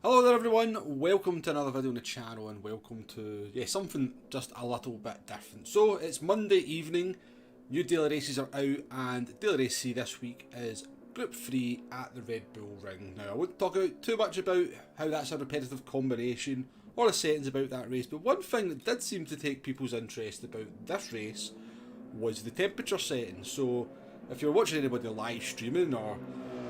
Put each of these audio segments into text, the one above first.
Hello there everyone, welcome to another video on the channel and welcome to something just a little bit different. So it's Monday evening, new daily races are out and daily race C this week is Group 3 at the Red Bull Ring. Now I won't talk too much about how that's a repetitive combination or the settings about that race, but one thing that did seem to take people's interest about this race was the temperature settings. So if you're watching anybody live streaming or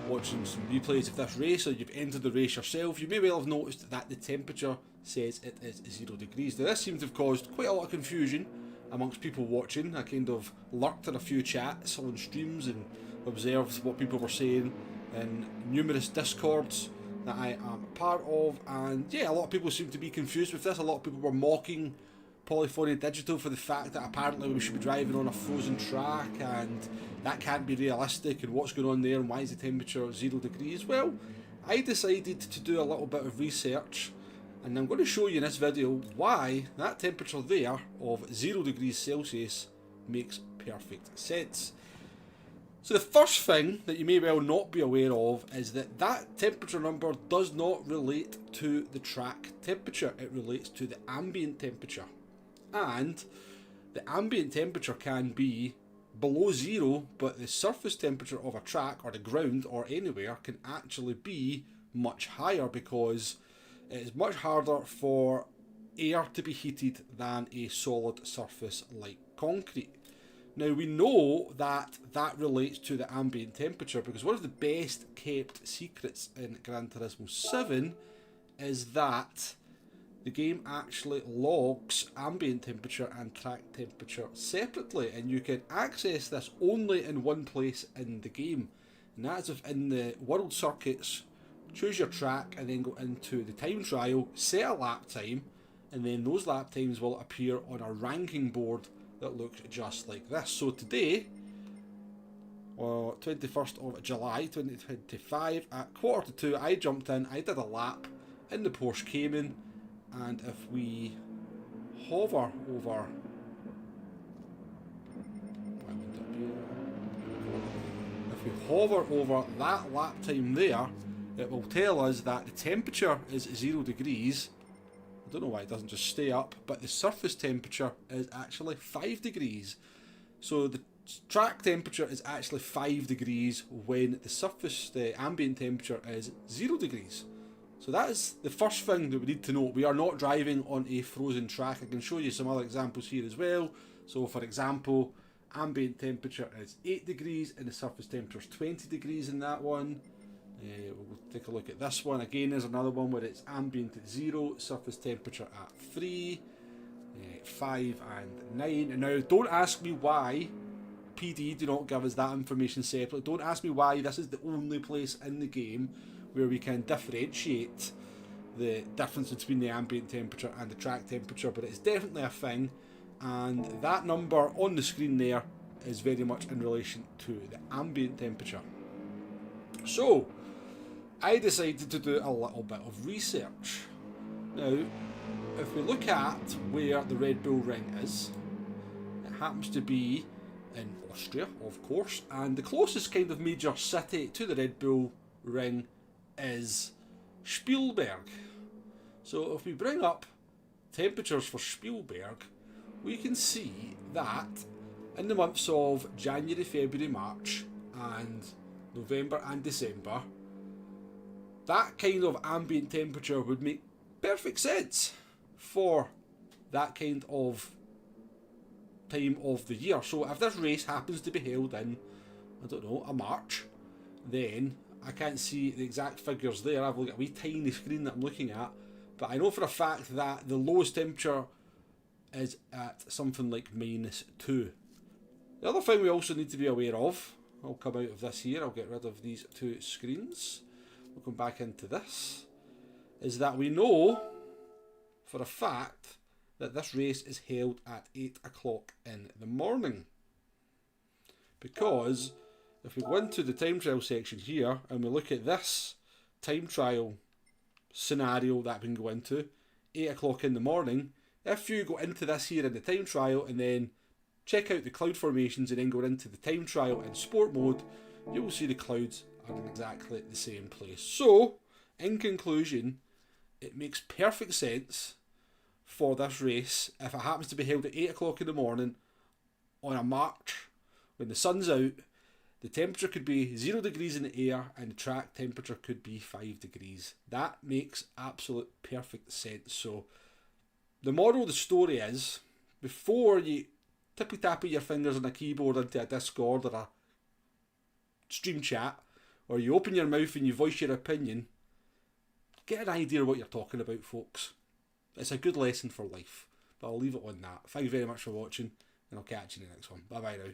watching some replays of this race, or you've entered the race yourself, you may well have noticed that the temperature says it is 0 degrees. Now this seems to have caused quite a lot of confusion amongst people watching. I kind of lurked in a few chats on streams and observed what people were saying in numerous discords that I am a part of, and yeah, a lot of people seem to be confused with this. A lot of people were mocking Polyphony Digital for the fact that apparently we should be driving on a frozen track and that can't be realistic, and what's going on there and why is the temperature 0 degrees. Well, I decided to do a little bit of research and I'm going to show you in this video why that temperature there of 0 degrees Celsius makes perfect sense. So the first thing that you may well not be aware of is that that temperature number does not relate to the track temperature, it relates to the ambient temperature. And the ambient temperature can be below 0, but the surface temperature of a track or the ground or anywhere can actually be much higher, because it is much harder for air to be heated than a solid surface like concrete. Now we know that that relates to the ambient temperature because one of the best kept secrets in Gran Turismo 7 is that the game actually logs ambient temperature and track temperature separately, and you can access this only in one place in the game, and that is within the world circuits. Choose your track and then go into the time trial, set a lap time, and then those lap times will appear on a ranking board that looks just like this. So today, 21st of July 2025, at 1:45 I jumped in, I did a lap in the Porsche Cayman, and if we hover over that lap time there, it will tell us that the temperature is 0 degrees. I don't know why it doesn't just stay up, but the surface temperature is actually 5 degrees. So the track temperature is actually 5 degrees when the ambient temperature is 0 degrees. So that is the first thing that we need to know. We are not driving on a frozen track. I can show you some other examples here as well. So for example, ambient temperature is 8 degrees and the surface temperature is 20 degrees in that one. We'll take a look at this one. Again, there's another one where it's ambient at 0, surface temperature at 3, 5 and 9. And now don't ask me why PD do not give us that information separately. Don't ask me why this is the only place in the game where we can differentiate the difference between the ambient temperature and the track temperature, but it's definitely a thing, and that number on the screen there is very much in relation to the ambient temperature. So I decided to do a little bit of research. Now, if we look at where the Red Bull Ring is, it happens to be in Austria, of course, and the closest kind of major city to the Red Bull Ring is Spielberg. So if we bring up temperatures for Spielberg, we can see that in the months of January, February, March and November and December, that kind of ambient temperature would make perfect sense for that kind of time of the year. So if this race happens to be held in, I don't know, a March, then I can't see the exact figures there. I've got a wee tiny screen that I'm looking at, but I know for a fact that the lowest temperature is at something like -2. The other thing we also need to be aware of, I'll come out of this here, I'll get rid of these two screens, we'll come back into this, is that we know for a fact that this race is held at 8 o'clock in the morning. Because if we go into the time trial section here and we look at this time trial scenario that we can go into, 8 o'clock in the morning, if you go into this here in the time trial and then check out the cloud formations and then go into the time trial in sport mode, you will see the clouds are in exactly the same place. So, in conclusion, it makes perfect sense for this race if it happens to be held at 8 o'clock in the morning on a March when the sun's out. The temperature could be 0 degrees in the air and the track temperature could be 5 degrees. That makes absolute perfect sense. So the moral of the story is, before you tippy-tappy your fingers on a keyboard into a Discord or a stream chat, or you open your mouth and you voice your opinion, get an idea of what you're talking about, folks. It's a good lesson for life. But I'll leave it on that. Thank you very much for watching, and I'll catch you in the next one. Bye bye now.